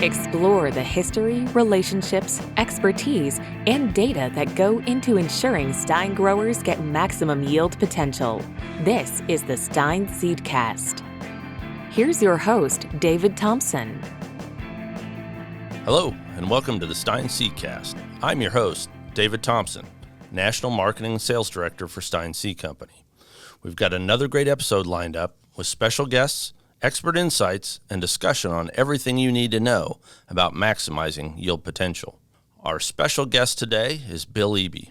Explore the history, relationships, expertise, and data that go into ensuring Stine growers get maximum yield potential. This is the Stine Seedcast. Here's your host, David Thompson. Hello, and welcome to the Stine Seedcast. I'm your host, David Thompson, National Marketing and Sales Director for Stine Seed Company. We've got another great episode lined up with special guests, expert insights, and discussion on everything you need to know about maximizing yield potential. Our special guest today is Bill Eby.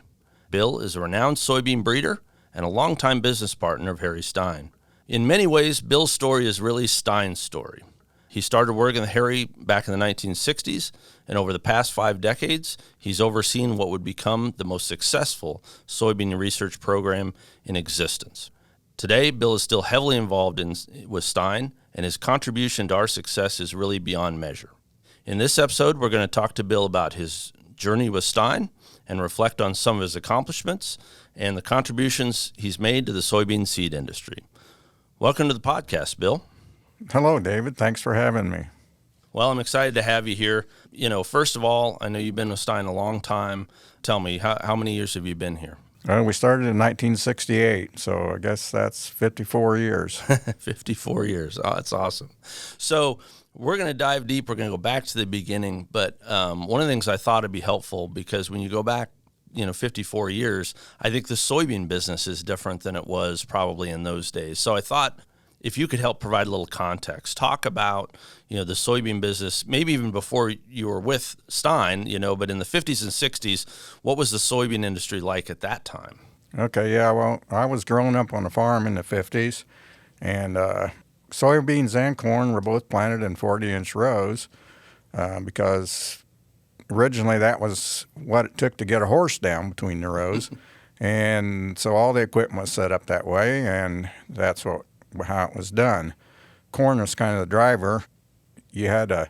Bill is a renowned soybean breeder and a longtime business partner of Harry Stine. In many ways, Bill's story is really Stine's story. He started working with Harry back in the 1960s, and over the past 5 decades, he's overseen what would become the most successful soybean research program in existence. Today, Bill is still heavily involved with Stine, and his contribution to our success is really beyond measure. In this episode, we're going to talk to Bill about his journey with Stine and reflect on some of his accomplishments and the contributions he's made to the soybean seed industry. Welcome to the podcast, Bill. Hello, David. Thanks for having me. Well, I'm excited to have you here. First of all, I know you've been with Stine a long time. Tell me, how many years have you been here? We started in 1968, so I guess that's 54 years. 54 years. Oh, that's awesome. So we're going to dive deep. We're going to go back to the beginning. But one of the things I thought would be helpful, because when you go back, 54 years, I think the soybean business is different than it was probably in those days. So I thought if you could help provide a little context, talk about, the soybean business, maybe even before you were with Stine, but in the 50s and 60s, what was the soybean industry like at that time? Okay, yeah, well, I was growing up on a farm in the 50s, and soybeans and corn were both planted in 40-inch rows because originally that was what it took to get a horse down between the rows. And so all the equipment was set up that way, and that's how it was done. Corn was kind of the driver. You had a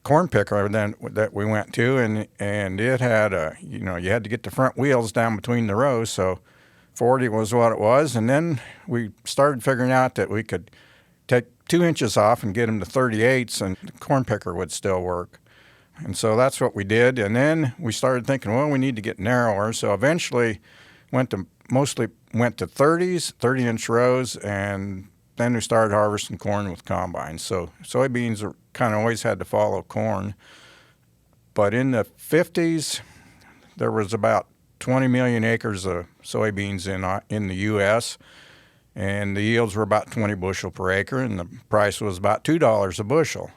corn picker that we went to, and it had you had to get the front wheels down between the rows, so 40 was what it was. And then we started figuring out that we could take 2 inches off and get them to 38s, and the corn picker would still work. And so that's what we did. And then we started thinking, well, we need to get narrower. So eventually mostly went to 30s, 30-inch rows, and then we started harvesting corn with combines. So soybeans kind of always had to follow corn. But in the 50s, there was about 20 million acres of soybeans in the U.S., and the yields were about 20 bushel per acre, and the price was about $2 a bushel.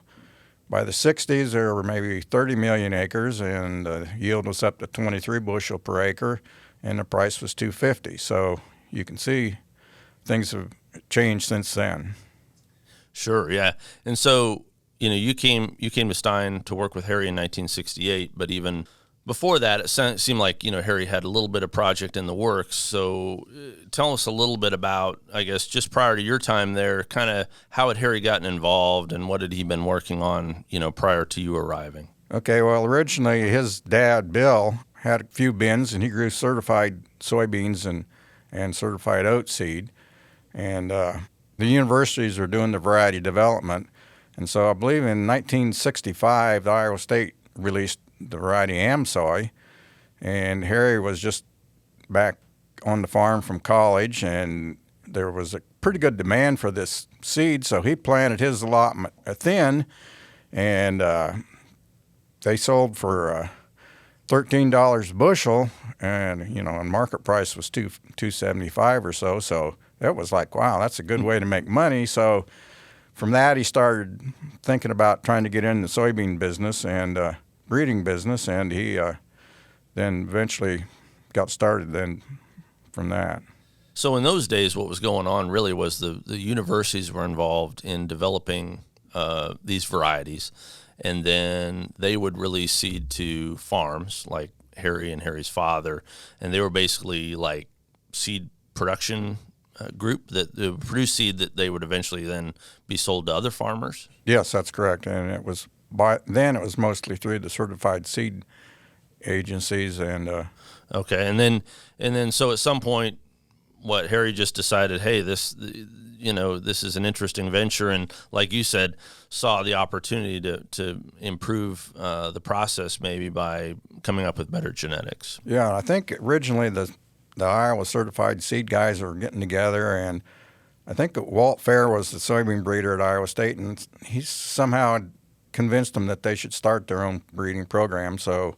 By the 60s, there were maybe 30 million acres, and the yield was up to 23 bushel per acre, and the price was $2.50. So you can see things have changed since then. Sure, yeah. And so, you came to Stine to work with Harry in 1968, but even before that, it seemed like, Harry had a little bit of project in the works. So tell us a little bit about, I guess, just prior to your time there, kind of how had Harry gotten involved and what had he been working on, prior to you arriving? Okay, well, originally his dad, Bill, had a few bins, and he grew certified soybeans and certified oat seed. And the universities were doing the variety development. And so I believe in 1965, the Iowa State released the variety AmSoy, and Harry was just back on the farm from college, and there was a pretty good demand for this seed, so he planted his allotment thin, and they sold for $13 a bushel, and and market price was $2.75 or so. So that was like, wow, that's a good way to make money. So from that, he started thinking about trying to get in the soybean business and breeding business, and he then eventually got started then from that. So in those days, what was going on really was the universities were involved in developing these varieties, and then they would release seed to farms like Harry and Harry's father, and they were basically like seed production group that produce seed that they would eventually then be sold to other farmers? Yes, that's correct. And it was then it was mostly through the certified seed agencies and okay. And then so at some point Harry just decided, hey, this is an interesting venture, and like you said, saw the opportunity to improve the process maybe by coming up with better genetics. Yeah, I think originally the Iowa certified seed guys were getting together, and I think Walt Fair was the soybean breeder at Iowa State, and he somehow convinced them that they should start their own breeding program. So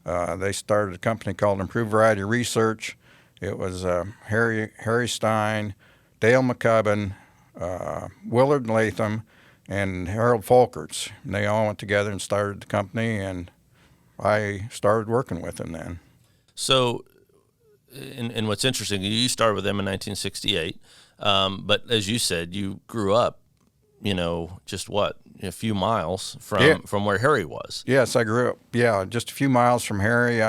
they started a company called Improved Variety Research. It was Harry Stine, Dale McCubbin, Willard Latham, and Harold Folkerts. And they all went together and started the company, and I started working with them then. So, and what's interesting, you started with them in 1968, but as you said, you grew up, just a few miles from where Harry was. Yes, I grew up, just a few miles from Harry.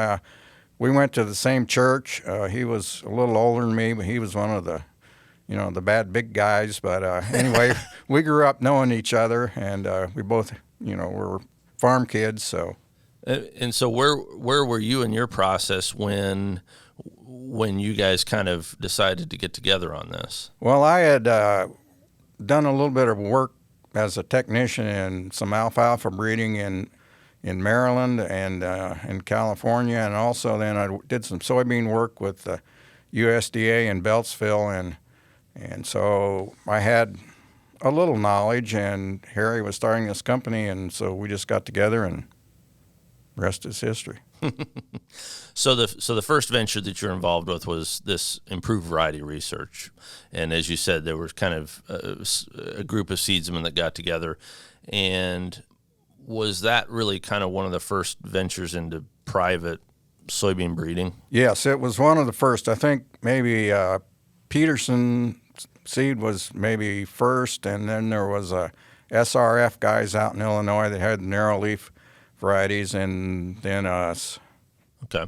We went to the same church. He was a little older than me, but he was one of the bad big guys. But anyway, we grew up knowing each other, and we both, were farm kids. So, and so where were you in your process when you guys kind of decided to get together on this? Well, I had done a little bit of work as a technician in some alfalfa breeding in Maryland and in California, and also then I did some soybean work with the USDA in Beltsville, and so I had a little knowledge, and Harry was starting this company, and so we just got together, and the rest is history. So the first venture that you're involved with was this improved variety research, and as you said, there was kind of a group of seedsmen that got together, and was that really kind of one of the first ventures into private soybean breeding? Yes, it was one of the first. I think maybe Peterson seed was maybe first, and then there was SRF guys out in Illinois that had narrow leaf varieties, and then us. Okay.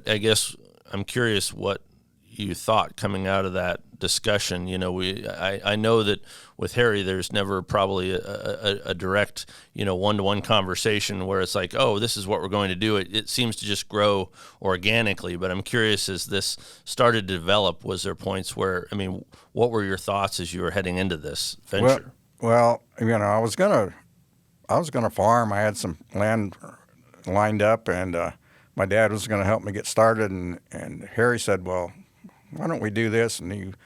I guess I'm curious what you thought coming out of that discussion. I know that with Harry, there's never probably a direct, one-to-one conversation where it's like, oh, this is what we're going to do. It seems to just grow organically, but I'm curious, as this started to develop, was there points where, what were your thoughts as you were heading into this venture? Well, I was gonna farm. I had some land lined up, and my dad was going to help me get started, and Harry said, well, why don't we do this? And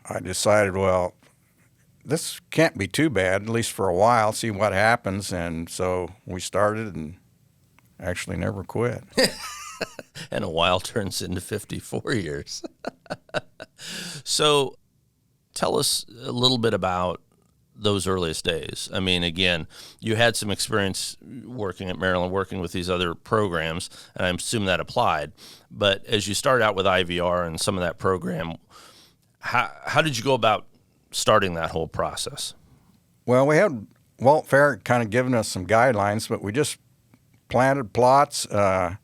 I decided, well, this can't be too bad, at least for a while, see what happens. And so we started and actually never quit. And a while turns into 54 years. So tell us a little bit about those earliest days. Again, you had some experience working at Maryland, working with these other programs, and I assume that applied. But as you start out with IVR and some of that program, how did you go about starting that whole process? Well, we had Walt Fair kind of giving us some guidelines, but we just planted plots. To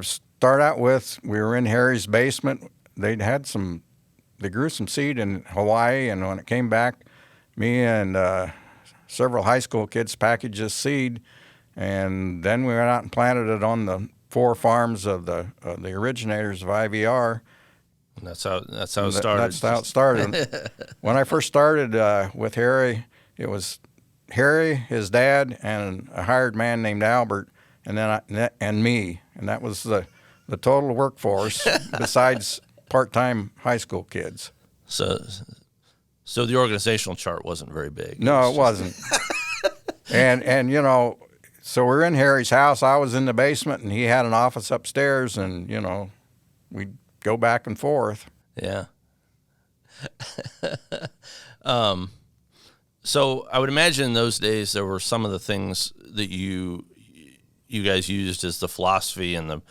start out with, we were in Harry's basement. They grew some seed in Hawaii, and when it came back, me and several high school kids packaged this seed, and then we went out and planted it on the 4 farms of the originators of IVR. And that's how it started. That's how it started. When I first started with Harry, it was Harry, his dad, and a hired man named Albert, and then and me, and that was the total workforce besides part-time high school kids. So the organizational chart wasn't very big. No, it wasn't. and so we're in Harry's house. I was in the basement, and he had an office upstairs, and we'd go back and forth. Yeah. So I would imagine in those days there were some of the things that you guys used as the philosophy and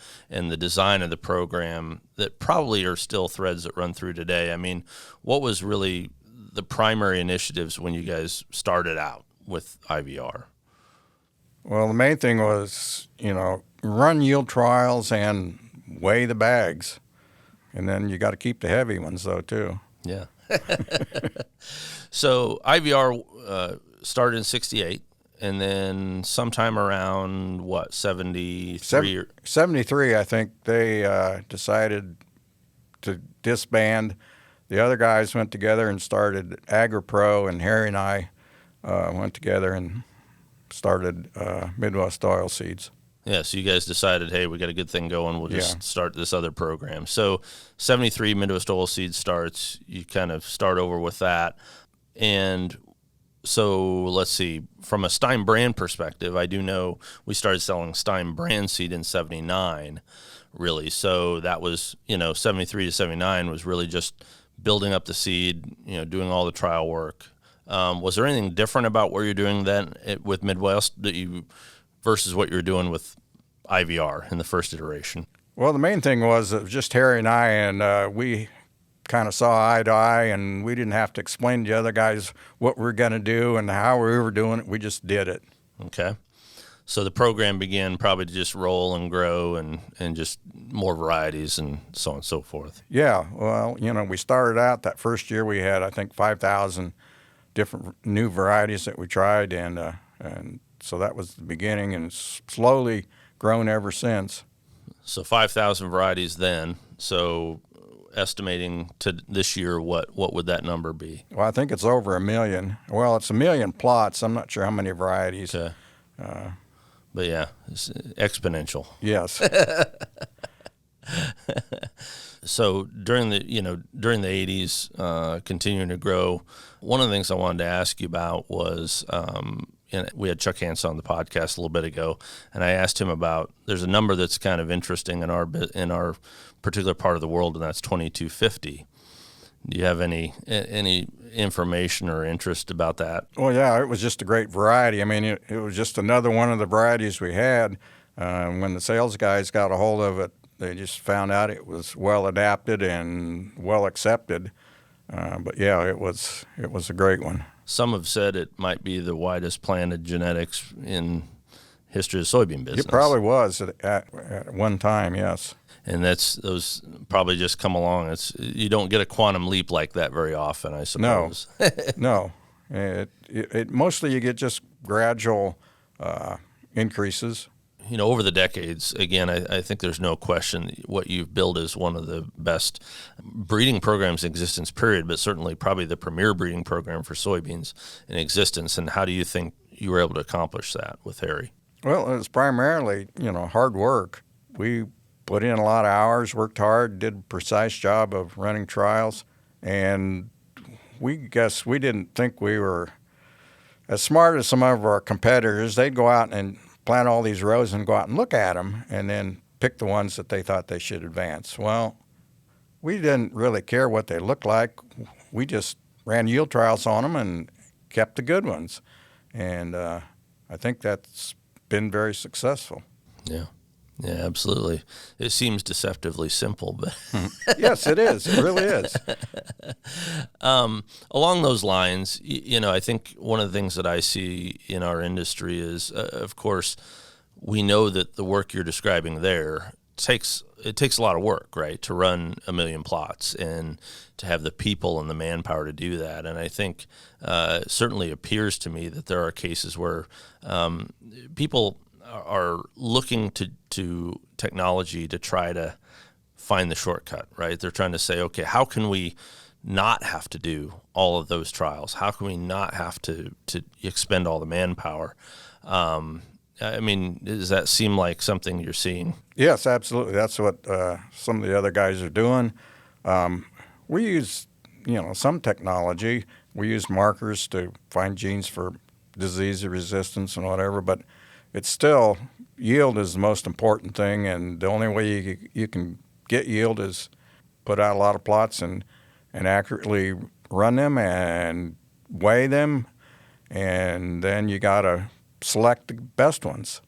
the design of the program that probably are still threads that run through today. What was really the primary initiatives when you guys started out with IVR? Well, the main thing was, run yield trials and weigh the bags. And then you got to keep the heavy ones, though, too. Yeah. So IVR started in 68, and then sometime around, 73? 73, I think, they decided to disband. The other guys went together and started AgriPro, and Harry and I went together and started Midwest Oilseeds. Yeah, so you guys decided, hey, we got a good thing going. We'll just Yeah. start this other program. So 73 Midwest Oilseeds starts. You kind of start over with that. And so let's see, from a Stine brand perspective, I do know we started selling Stine brand seed in 79, really. So that was, 73 to 79 was really just building up the seed, doing all the trial work. Was there anything different about what you're doing then with Midwest versus what you were doing with IVR in the first iteration? Well, the main thing was it was just Harry and I, and we kind of saw eye to eye, and we didn't have to explain to the other guys what we were going to do and how we were doing it. We just did it. Okay. So the program began probably to just roll and grow and just more varieties and so on and so forth. Yeah, well, we started out that first year we had, I think, 5,000 different new varieties that we tried, and so that was the beginning, and it's slowly grown ever since. So 5,000 varieties then. So estimating to this year, what would that number be? Well, I think it's over 1 million. Well, it's 1 million plots. I'm not sure how many varieties. Okay. But yeah, it's exponential. Yes. So during the 80s, continuing to grow, one of the things I wanted to ask you about was, and we had Chuck Hansen on the podcast a little bit ago, and I asked him about, there's a number that's kind of interesting in our particular part of the world, and that's 2250. Do you have any information or interest about that? Well, yeah, it was just a great variety. I mean, it was just another one of the varieties we had. When the sales guys got a hold of it, they just found out it was well adapted and well accepted. But yeah, it was a great one. Some have said it might be the widest planted genetics in history of the soybean business. It probably was at one time, yes. And those probably just come along. You don't get a quantum leap like that very often, I suppose. No. It mostly you get just gradual increases. Over the decades, again, I think there's no question what you've built is one of the best breeding programs in existence, period, but certainly probably the premier breeding program for soybeans in existence. And how do you think you were able to accomplish that with Harry? Well, it was primarily, hard work. We put in a lot of hours, worked hard, did a precise job of running trials, and we didn't think we were as smart as some of our competitors. They'd go out and plant all these rows and go out and look at them and then pick the ones that they thought they should advance. Well, we didn't really care what they looked like. We just ran yield trials on them and kept the good ones. And I think that's been very successul. Yeah. Yeah, absolutely. It seems deceptively simple, but yes, it is. It really is. Along those lines, I think one of the things that I see in our industry is, of course, we know that the work you're describing there takes a lot of work, right, to run 1 million plots and to have the people and the manpower to do that. And I think it certainly appears to me that there are cases where people are looking to technology to try to find the shortcut, right? They're trying to say, okay, how can we not have to do all of those trials? How can we not have to expend all the manpower? I mean, does that seem like something you're seeing? Yes, absolutely. That's what some of the other guys are doing. We use, some technology. We use markers to find genes for disease resistance and whatever, but it's still, yield is the most important thing, and the only way you can get yield is put out a lot of plots and accurately run them and weigh them, and then you got to select the best ones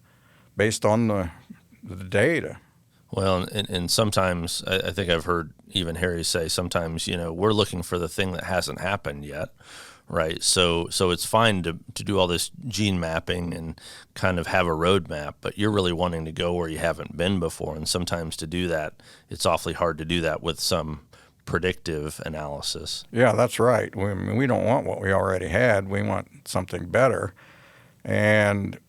based on the data. Well, and sometimes I think I've heard even Harry say sometimes, we're looking for the thing that hasn't happened yet. Right, so it's fine to do all this gene mapping and kind of have a roadmap, but you're really wanting to go where you haven't been before, and sometimes to do that, it's awfully hard to do that with some predictive analysis. Yeah, that's right. We don't want what we already had. We want something better, and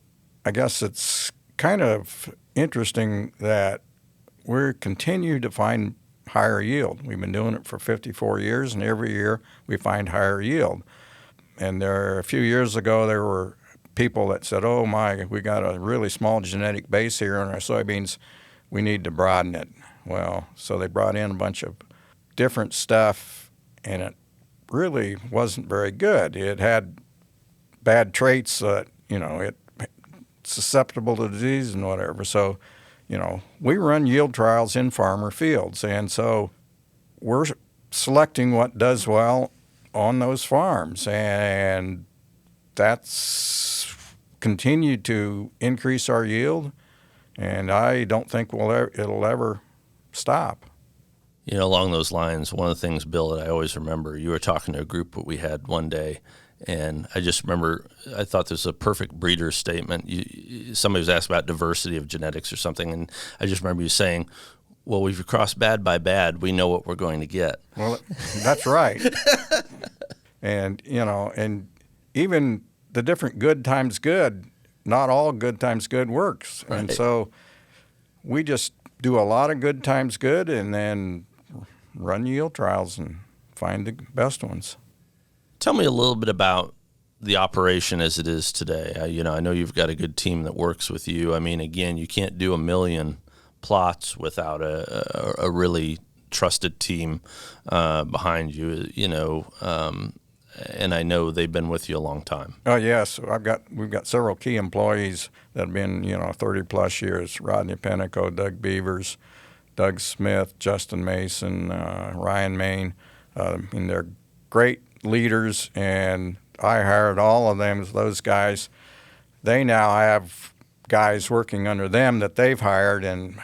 I guess it's kind of interesting that we continue to find higher yield. We've been doing it for 54 years, and every year we find higher yield. And a few years ago, there were people that said, oh my, we got a really small genetic base here in our soybeans. We need to broaden it. Well, so they brought in a bunch of different stuff, and it really wasn't very good. It had bad traits that, it's susceptible to disease and whatever. So, we run yield trials in farmer fields, and so we're selecting what does well on those farms, and that's continued to increase our yield, and I don't think it'll ever stop. Along those lines, one of the things, Bill, that I always remember, you were talking to a group that we had one day, and I just remember, I thought this was a perfect breeder statement. Somebody was asked about diversity of genetics or something, and I just remember you saying, well, if you cross bad by bad, we know what we're going to get. Well, that's right. And, and even the different good times good, not all good times good works. Right. And so we just do a lot of good times good and then run yield trials and find the best ones. Tell me a little bit about the operation as it is today. I know you've got a good team that works with you. I mean, again, you can't do 1 million plots without a really trusted team behind you, and I know they've been with you a long time. Oh, yes. We've got several key employees that have been, 30-plus years. Rodney Pennico, Doug Beavers, Doug Smith, Justin Mason, Ryan Main. They're great leaders, and I hired all of them, those guys. They now have guys working under them that they've hired, and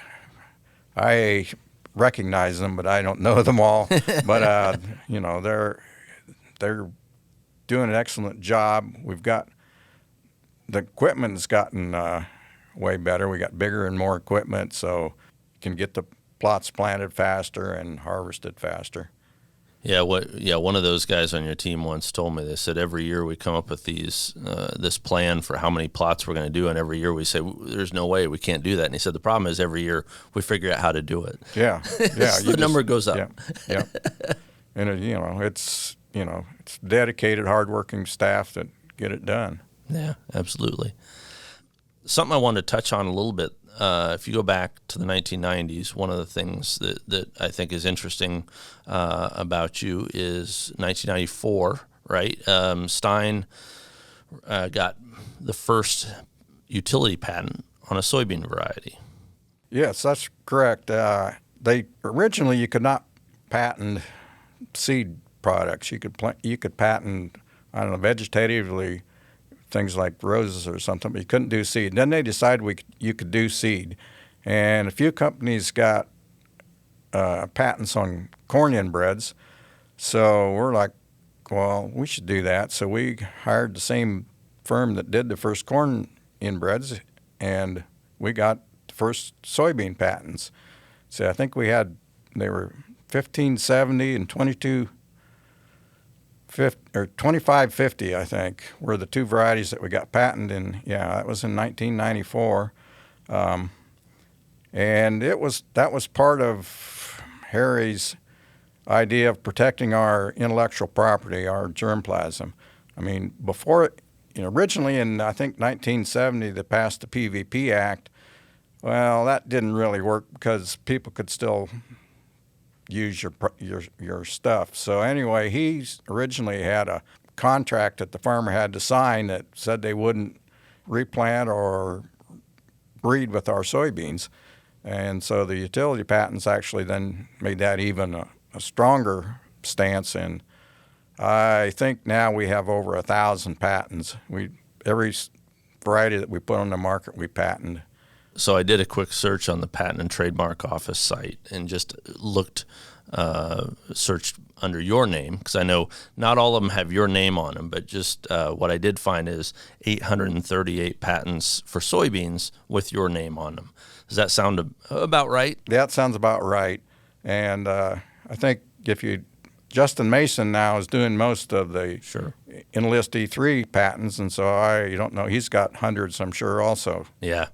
I recognize them, but I don't know them all. But, they're doing an excellent job. The equipment's gotten way better. We got bigger and more equipment, so you can get the plots planted faster and harvested faster. Yeah, one of those guys on your team once told me, they said every year we come up with this plan for how many plots we're going to do, and every year we say, there's no way we can't do that. And he said the problem is every year we figure out how to do it. Yeah. So the number goes up. Yeah. And, it's dedicated, hardworking staff that get it done. Yeah, absolutely. Something I wanted to touch on a little bit, if you go back to the 1990s, one of the things that I think is interesting about you is 1994, right? Stine got the first utility patent on a soybean variety. Yes, that's correct. Originally you could not patent seed products. You could patent, vegetatively, things like roses or something, but you couldn't do seed. Then they decided you could do seed. And a few companies got patents on corn inbreds. So we're like, well, we should do that. So we hired the same firm that did the first corn inbreds, and we got the first soybean patents. So I think they were 1570 and 2550, I think, were the two varieties that we got patented in. Yeah, that was in 1994. And that was part of Harry's idea of protecting our intellectual property, our germplasm. I mean, before, originally in, I think, 1970, they passed the PVP Act. Well, that didn't really work because people could still use your stuff. So anyway, he originally had a contract that the farmer had to sign that said they wouldn't replant or breed with our soybeans. And so the utility patents actually then made that even a stronger stance. And I think now we have over 1,000 patents. Every variety that we put on the market, we patent. So I did a quick search on the Patent and Trademark Office site and just searched under your name, because I know not all of them have your name on them, but just what I did find is 838 patents for soybeans with your name on them. Does that sound about right? That sounds about right. And I think Justin Mason now is doing most of the Enlist E3 patents, and so I don't know. He's got hundreds, I'm sure, also. Yeah.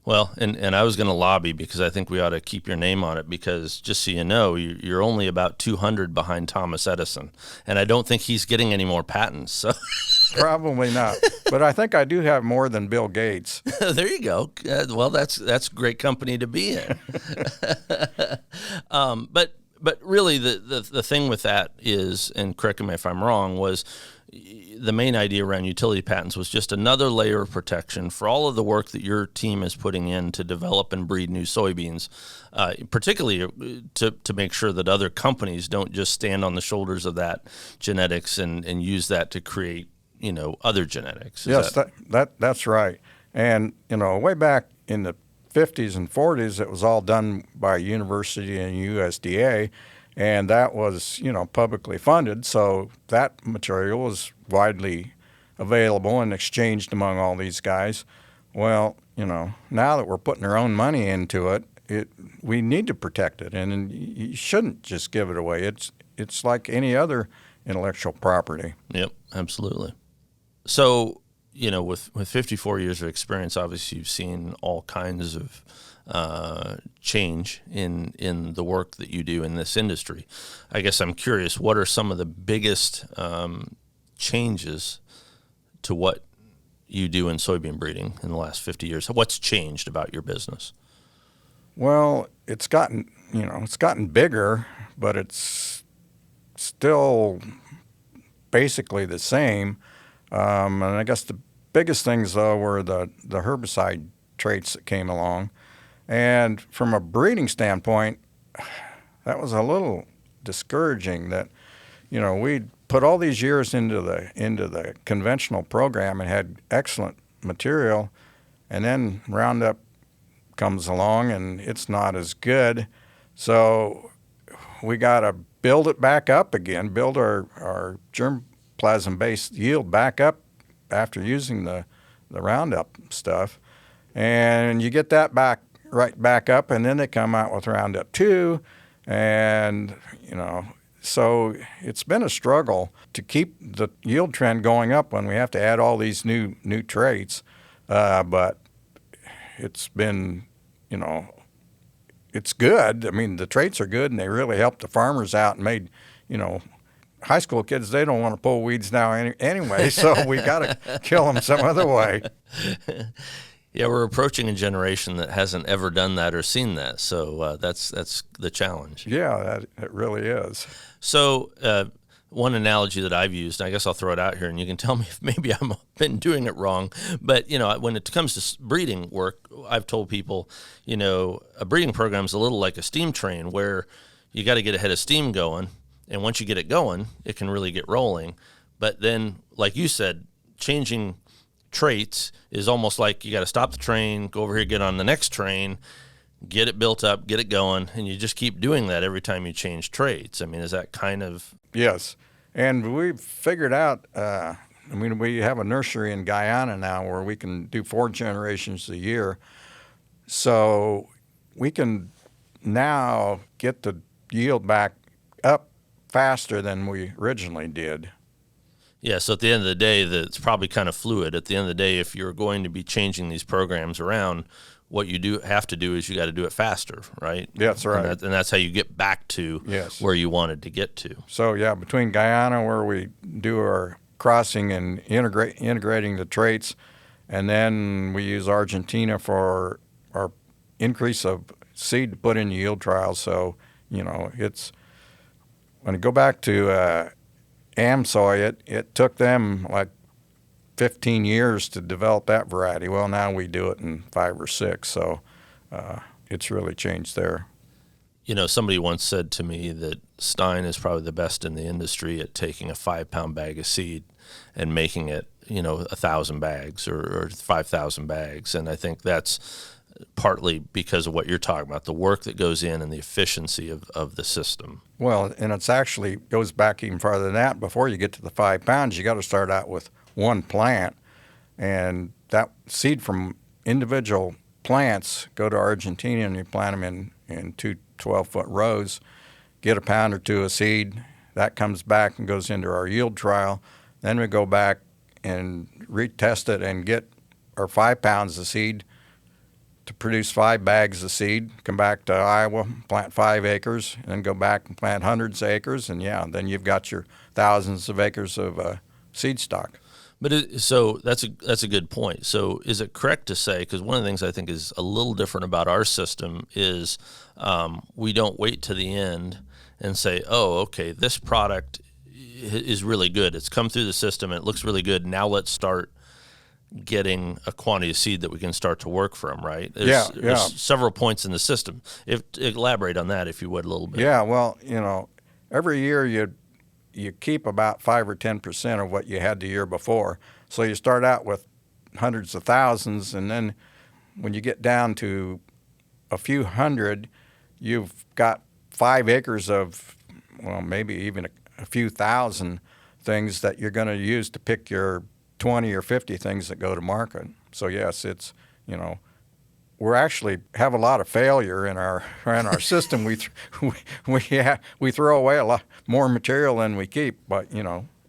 Well, and I was going to lobby because I think we ought to keep your name on it because just so you know, you're only about 200 behind Thomas Edison, and I don't think he's getting any more patents. So Probably not. But I think I do have more than Bill Gates. there you go. Well, that's great company to be in. But really, the thing with that is, and correct me if I'm wrong, was the main idea around utility patents was just another layer of protection for all of the work that your team is putting in to develop and breed new soybeans, particularly to make sure that other companies don't just stand on the shoulders of that genetics and use that to create, other genetics. Yes, that's right. And, way back in the 50s and 40s, it was all done by university and USDA. And that was, publicly funded, so that material was widely available and exchanged among all these guys. Well, now that we're putting our own money into it, we need to protect it, and you shouldn't just give it away. It's like any other intellectual property. Yep, absolutely. So, with 54 years of experience, obviously you've seen all kinds of change in the work that you do in this industry. I guess I'm curious, what are some of the biggest changes to what you do in soybean breeding in the last 50 years? What's changed about your business? Well, it's gotten bigger, but it's still basically the same. And I guess the biggest things, though, were the herbicide traits that came along. And from a breeding standpoint, that was a little discouraging that, we'd put all these years into the conventional program and had excellent material, and then Roundup comes along and it's not as good. So we got to build it back up again, build our germplasm-based yield back up after using the Roundup stuff. And you get that right back up, and then they come out with Roundup 2, and so it's been a struggle to keep the yield trend going up when we have to add all these new traits, but it's been, it's good. I mean, the traits are good, and they really help the farmers out and made, high school kids, they don't want to pull weeds now anyway, so we got to kill them some other way. Yeah, we're approaching a generation that hasn't ever done that or seen that, so that's the challenge. Yeah, it really is. So one analogy that I've used, I guess I'll throw it out here, and you can tell me if maybe I've been doing it wrong, but, when it comes to breeding work, I've told people, a breeding program is a little like a steam train where you got to get a head of steam going, and once you get it going, it can really get rolling. But then, like you said, changing traits is almost like you got to stop the train, go over here, get on the next train, get it built up, get it going, and you just keep doing that every time you change traits. I mean, is that kind of... Yes, and we've figured out, we have a nursery in Guyana now where we can do 4 generations a year, so we can now get the yield back up faster than we originally did. Yeah, so at the end of the day, it's probably kind of fluid. At the end of the day, if you're going to be changing these programs around, what you have to do is you got to do it faster, right? Yeah, that's right. And that's how you get back to where you wanted to get to. So, yeah, between Guyana, where we do our crossing and integrating the traits, and then we use Argentina for our increase of seed to put in yield trials. So, it's when you go back to AmSoy, it took them like 15 years to develop that variety. Well, now we do it in 5 or 6, so it's really changed there. Somebody once said to me that Stine is probably the best in the industry at taking a 5-pound bag of seed and making it, 1,000 bags or 5,000 bags. And I think that's partly because of what you're talking about, the work that goes in and the efficiency of the system. Well, and it's actually goes back even farther than that. Before you get to the 5 pounds, you got to start out with 1 plant, and that seed from individual plants go to Argentina, and you plant them in 2 12-foot rows, get 1 pound or 2 of seed. That comes back and goes into our yield trial. Then we go back and retest it and get our 5 pounds of seed to produce 5 bags of seed, come back to Iowa, plant 5 acres, and then go back and plant hundreds of acres, and then you've got your thousands of acres of seed stock. But so that's a good point. So is it correct to say, because one of the things I think is a little different about our system is we don't wait to the end and say, oh, okay, this product is really good. It's come through the system and it looks really good. Now let's start getting a quantity of seed that we can start to work from, right? There's several points in the system. Elaborate on that, if you would, a little bit. Yeah, well, every year you keep about 5 or 10% of what you had the year before. So you start out with hundreds of thousands, and then when you get down to a few hundred, you've got 5 acres of, well, maybe even a few thousand things that you're going to use to pick your 20 or 50 things that go to market. So yes, it's, we're actually have a lot of failure in our system. We throw away a lot more material than we keep, but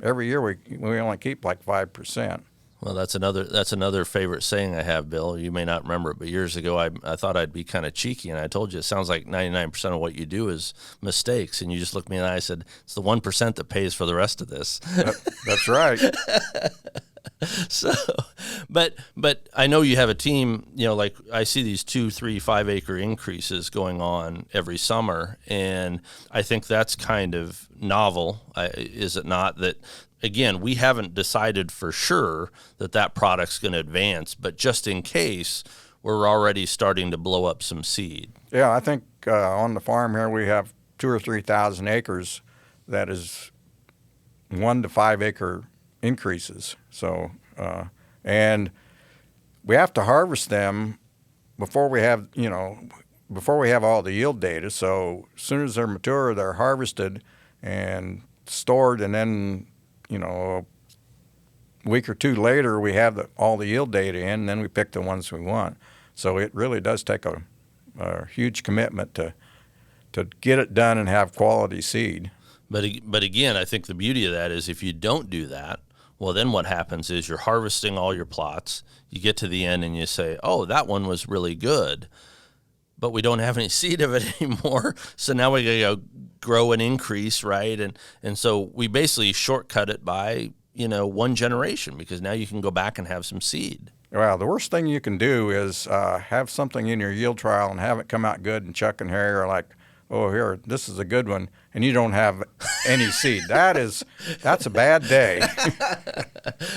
every year we only keep like 5%. Well, that's another favorite saying I have, Bill. You may not remember it, but years ago I thought I'd be kind of cheeky, and I told you it sounds like 99% of what you do is mistakes, and you just looked me in the eye and said, it's the 1% that pays for the rest of this. That's right. So, but I know you have a team, like I see these 2, 3, 5 acre increases going on every summer. And I think that's kind of novel. Is it not? That again, we haven't decided for sure that product's going to advance, but just in case, we're already starting to blow up some seed. Yeah, I think on the farm here we have 2,000 or 3,000 acres that is 1 to 5 acre increases. So, and we have to harvest them before we have all the yield data. So as soon as they're mature, they're harvested and stored, and then, a week or 2 later, we have all the yield data in, and then we pick the ones we want. So it really does take a huge commitment to get it done and have quality seed. But again, I think the beauty of that is if you don't do that, well, then what happens is you're harvesting all your plots. You get to the end and you say, oh, that one was really good, but we don't have any seed of it anymore. So now we got to go grow an increase, right? And so we basically shortcut it by, 1 generation, because now you can go back and have some seed. Well, the worst thing you can do is have something in your yield trial and have it come out good, and Chuck and Harry are like, oh, here, this is a good one, and you don't have any seed. That's a bad day.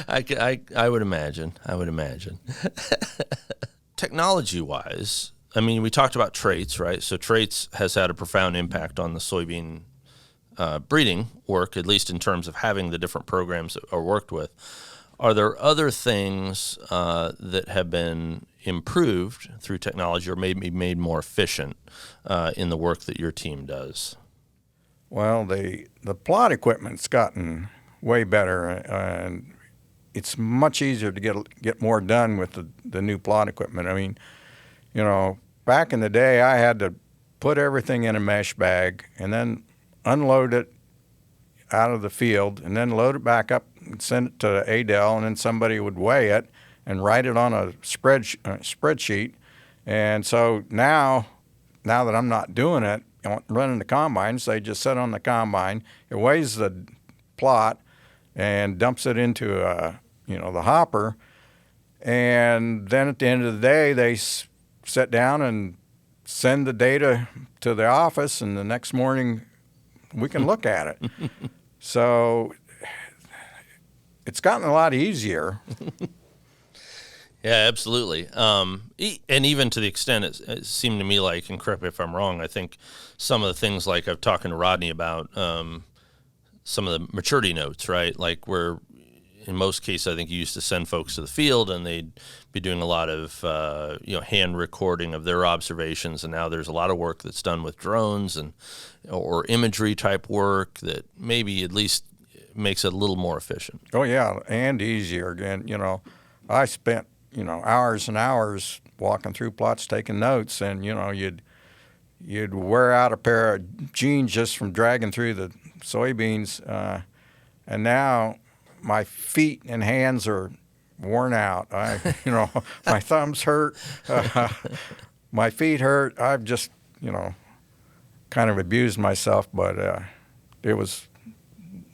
I would imagine. Technology-wise, I mean, we talked about traits, right? So traits has had a profound impact on the soybean breeding work, at least in terms of having the different programs that are worked with. Are there other things that have been improved through technology or maybe made more efficient in the work that your team does? Well, the plot equipment's gotten way better, and it's much easier to get more done with the new plot equipment. I mean, back in the day, I had to put everything in a mesh bag and then unload it out of the field and then load it back up and send it to Adel, and then somebody would weigh it and write it on a spreadsheet. And so now that I'm not doing it, running the combines, they just sit on the combine. It weighs the plot and dumps it into the hopper. And then at the end of the day, they sit down and send the data to the office, and the next morning we can look at it. So it's gotten a lot easier. Yeah, absolutely. And even to the extent it seemed to me like, and correct me if I'm wrong, I think some of the things like I've talking to Rodney about some of the maturity notes, right? Like where in most cases I think you used to send folks to the field and they'd be doing a lot of hand recording of their observations, and now there's a lot of work that's done with drones or imagery type work that maybe at least makes it a little more efficient. Oh yeah, and easier. Again, I spent hours and hours walking through plots taking notes, and you'd wear out a pair of jeans just from dragging through the soybeans, and now my feet and hands are worn out. My thumbs hurt, my feet hurt. I've just, kind of abused myself, but it was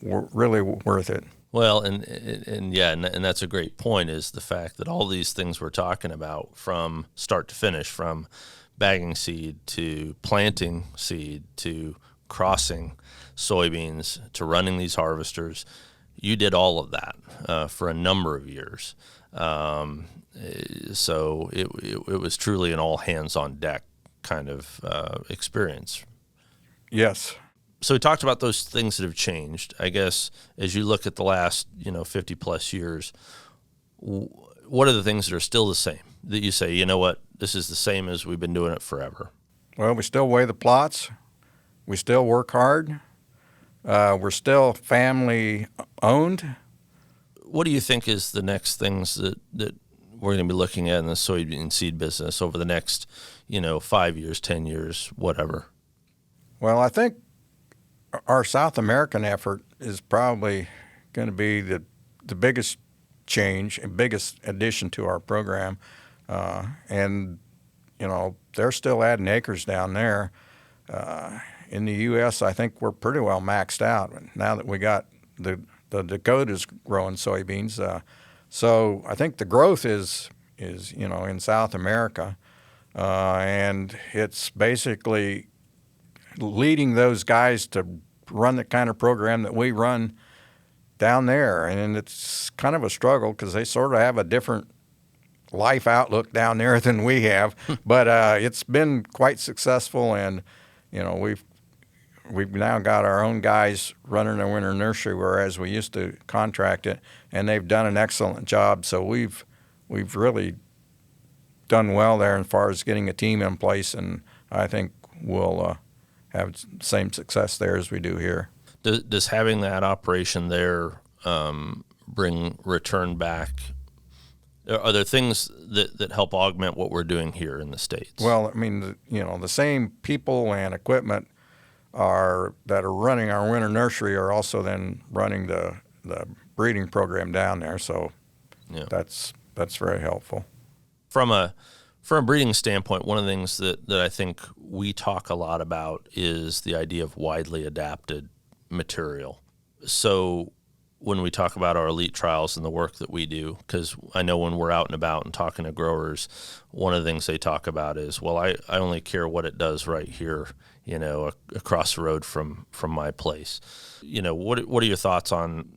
really worth it. Well, and that's a great point, is the fact that all these things we're talking about from start to finish, from bagging seed to planting seed to crossing soybeans to running these harvesters, you did all of that for a number of years. So it was truly an all hands on deck kind of experience. Yes. So we talked about those things that have changed. I guess as you look at the last 50 plus years, what are the things that are still the same that you say, you know what, this is the same as we've been doing it forever? Well, we still weigh the plots. We still work hard. We're still family owned. What do you think is the next things that we're going to be looking at in the soybean seed business over the next 5 years, 10 years, whatever? Well, I think our South American effort is probably going to be the biggest change and biggest addition to our program. And they're still adding acres down there. In the U.S., I think we're pretty well maxed out now that we got the Dakotas growing soybeans. So I think the growth is in South America, and it's basically leading those guys to run the kind of program that we run down there. And it's kind of a struggle because they sort of have a different life outlook down there than we have. But it's been quite successful, and we've now got our own guys running a winter nursery, whereas we used to contract it, and they've done an excellent job. So we've really done well there as far as getting a team in place, and I think we'll have the same success there as we do here. Does having that operation there bring return back? Are there things that help augment what we're doing here in the States? Well, I mean, the same people and equipment that are running our winter nursery are also then running the breeding program down there. So that's very helpful. From a breeding standpoint, one of the things that I think we talk a lot about is the idea of widely adapted material. So when we talk about our elite trials and the work that we do, because I know when we're out and about and talking to growers, one of the things they talk about is, well, I only care what it does right here, across the road from my place. What are your thoughts on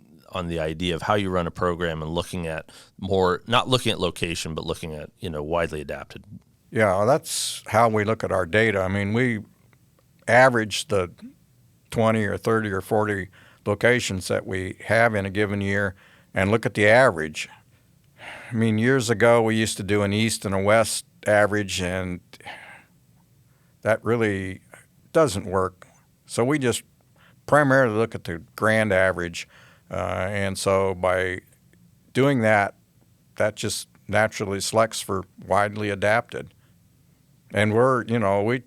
the idea of how you run a program and looking at not looking at location, but looking at, widely adapted? Yeah, that's how we look at our data. I mean, we average the 20 or 30 or 40 locations that we have in a given year and look at the average. I mean, years ago we used to do an east and a west average, and that really doesn't work. So we just primarily look at the grand average, and so by doing that just naturally selects for widely adapted. And we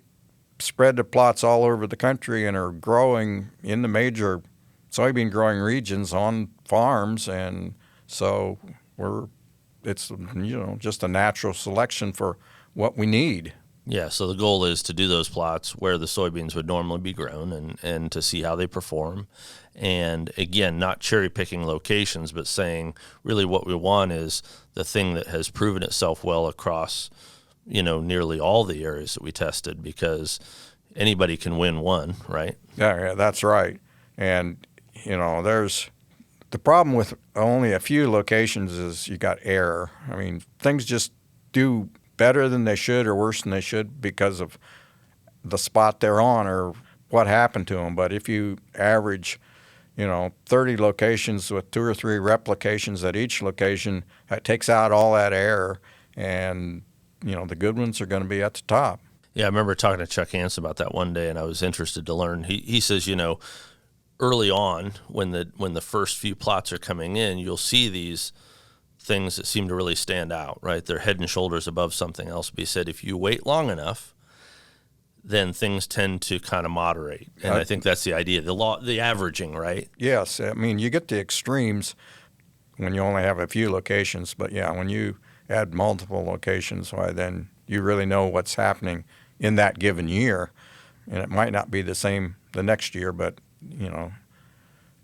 spread the plots all over the country and are growing in the major soybean growing regions on farms, and so it's just a natural selection for what we need. Yeah, so the goal is to do those plots where the soybeans would normally be grown and to see how they perform. And again, not cherry picking locations, but saying really what we want is the thing that has proven itself well across, nearly all the areas that we tested, because anybody can win one, right? Yeah, that's right. And, there's the problem with only a few locations is you got error. I mean, things just do better than they should or worse than they should because of the spot they're on or what happened to them. But if you average, 30 locations with 2 or 3 replications at each location, that takes out all that error, and, the good ones are going to be at the top. Yeah, I remember talking to Chuck Hansen about that one day, and I was interested to learn. He says, early on, when the first few plots are coming in, you'll see these things that seem to really stand out, right? They're head and shoulders above something else. But he said if you wait long enough, then things tend to kind of moderate. And I think that's the idea, the averaging, right? Yes. I mean, you get the extremes when you only have a few locations. But yeah, when you add multiple locations, why then you really know what's happening in that given year. And it might not be the same the next year, but,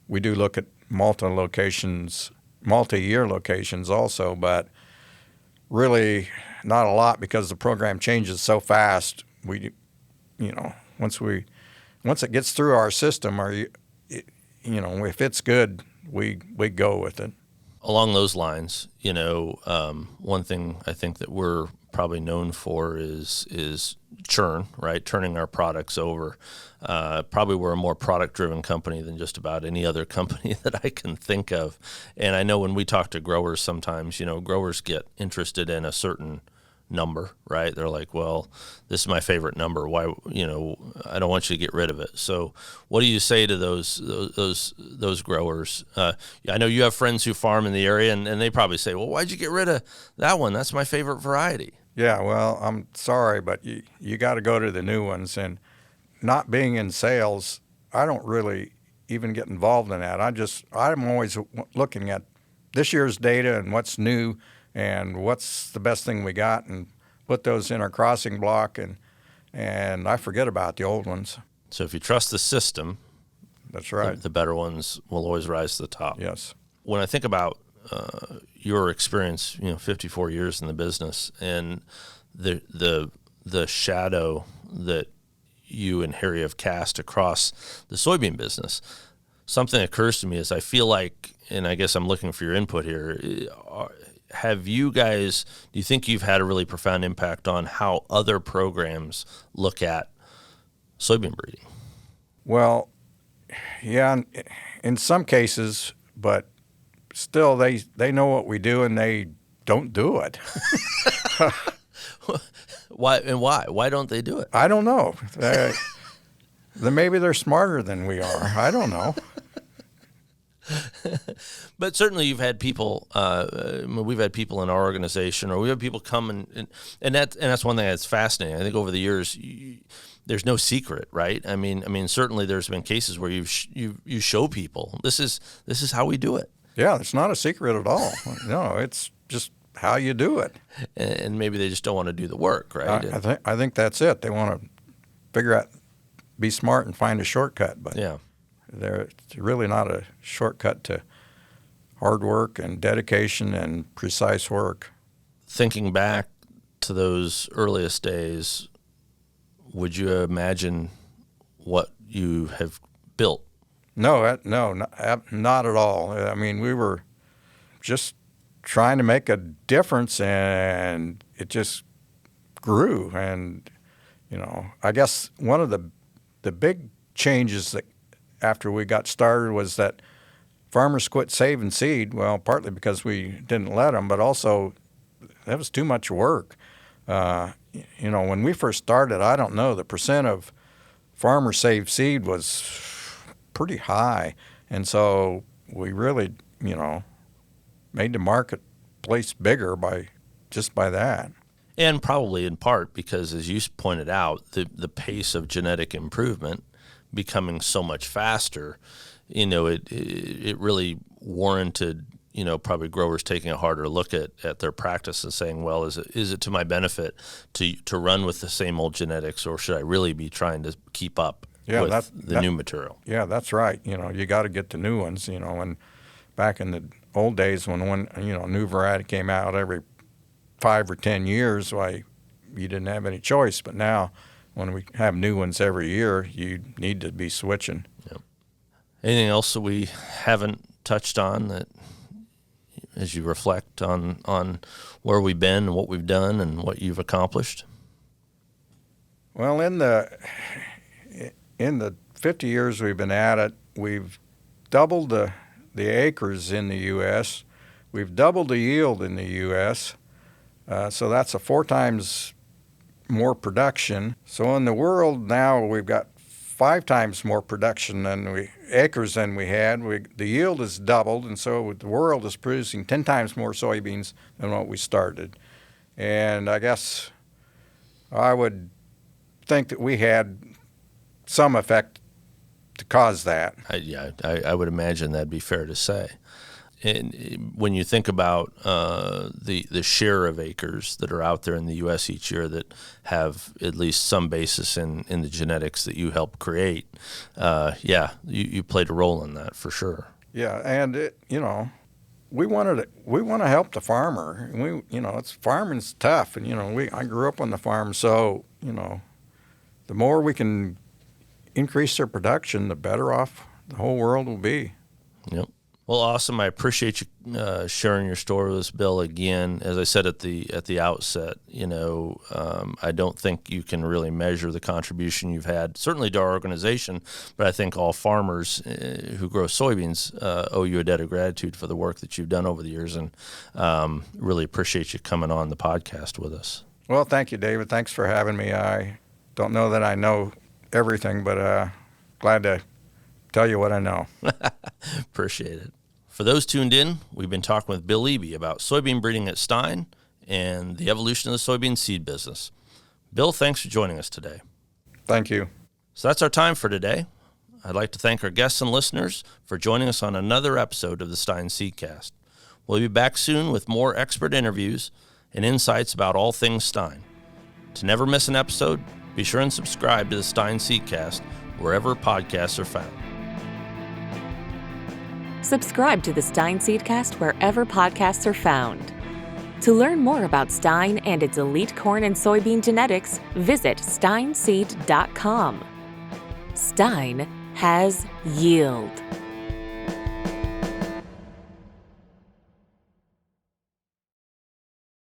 we do look at multi-year locations also, but really not a lot because the program changes so fast. Once it gets through our system, if it's good, we go with it. Along those lines, one thing I think that we're probably known for is churn, right? Turning our products over. Probably we're a more product-driven company than just about any other company that I can think of. And I know when we talk to growers sometimes, growers get interested in a certain number, right? They're like, well, this is my favorite number. Why, I don't want you to get rid of it. So what do you say to those growers? I know you have friends who farm in the area, and they probably say, well, why'd you get rid of that one? That's my favorite variety. Yeah, well, I'm sorry, but you got to go to the new ones. And not being in sales, I don't really even get involved in that. I'm always looking at this year's data and what's new and what's the best thing we got, and put those in our crossing block, and I forget about the old ones. So if you trust the system, that's right. The better ones will always rise to the top. Yes. When I think about your experience, 54 years in the business, and the shadow that you and Harry have cast across the soybean business, something occurs to me is I feel like, and I guess I'm looking for your input here, do you think you've had a really profound impact on how other programs look at soybean breeding? Well, yeah, in some cases, but still they know what we do and they don't do it. Why don't they do it? I don't know. Maybe they're smarter than we are. I don't know. But certainly you've had people, we've had people in our organization, or we have people come and that's one thing that's fascinating. I think over the years, there's no secret, right? I mean, certainly there's been cases where you show people this is how we do it. Yeah, it's not a secret at all. No, it's just how you do it. And maybe they just don't want to do the work, right? I think that's it. They want to figure out, be smart and find a shortcut. But yeah. It's really not a shortcut to hard work and dedication and precise work. Thinking back to those earliest days, would you imagine what you have built? No, not at all. I mean, we were just trying to make a difference, and it just grew. And, I guess one of the big changes that after we got started was that farmers quit saving seed. Well, partly because we didn't let them, but also that was too much work. When we first started, I don't know, the percent of farmers saved seed was pretty high. And so we really, made the marketplace bigger by that. And probably in part because, as you pointed out, the pace of genetic improvement becoming so much faster, it really warranted, probably growers taking a harder look at their practice and saying, well, is it to my benefit to run with the same old genetics, or should I really be trying to keep up with the new material? Yeah, that's right. You got to get the new ones. When back in the old days when one new variety came out every 5 or 10 years, why you didn't have any choice. But now, when we have new ones every year, you need to be switching. Yep. Anything else that we haven't touched on that, as you reflect on where we've been and what we've done and what you've accomplished? Well, in the 50 years we've been at it, we've doubled the acres in the U.S. We've doubled the yield in the U.S., so that's a 4 times more production. So in the world now, we've got 5 times more production acres than we had. The yield is doubled, and so the world is producing 10 times more soybeans than what we started. And I guess I would think that we had some effect to cause that. I would imagine that'd be fair to say. And when you think about the share of acres that are out there in the U.S. each year that have at least some basis in the genetics that you help create, you played a role in that for sure. Yeah, and we want to help the farmer. Farming's tough, and I grew up on the farm, so the more we can increase their production, the better off the whole world will be. Yep. Well, awesome. I appreciate you sharing your story with us, Bill. Again, as I said at the outset, I don't think you can really measure the contribution you've had, certainly to our organization, but I think all farmers who grow soybeans owe you a debt of gratitude for the work that you've done over the years, and really appreciate you coming on the podcast with us. Well, thank you, David. Thanks for having me. I don't know that I know everything, but glad to tell you what I know. Appreciate it. For those tuned in, we've been talking with Bill Eby about soybean breeding at Stine and the evolution of the soybean seed business. Bill, thanks for joining us today. Thank you. So that's our time for today. I'd like to thank our guests and listeners for joining us on another episode of the Stine Seedcast. We'll be back soon with more expert interviews and insights about all things Stine. To never miss an episode, be sure and subscribe to the Stine Seedcast wherever podcasts are found. Subscribe to the Stine Seedcast wherever podcasts are found. To learn more about Stine and its elite corn and soybean genetics, visit stineseed.com. Stine has yield.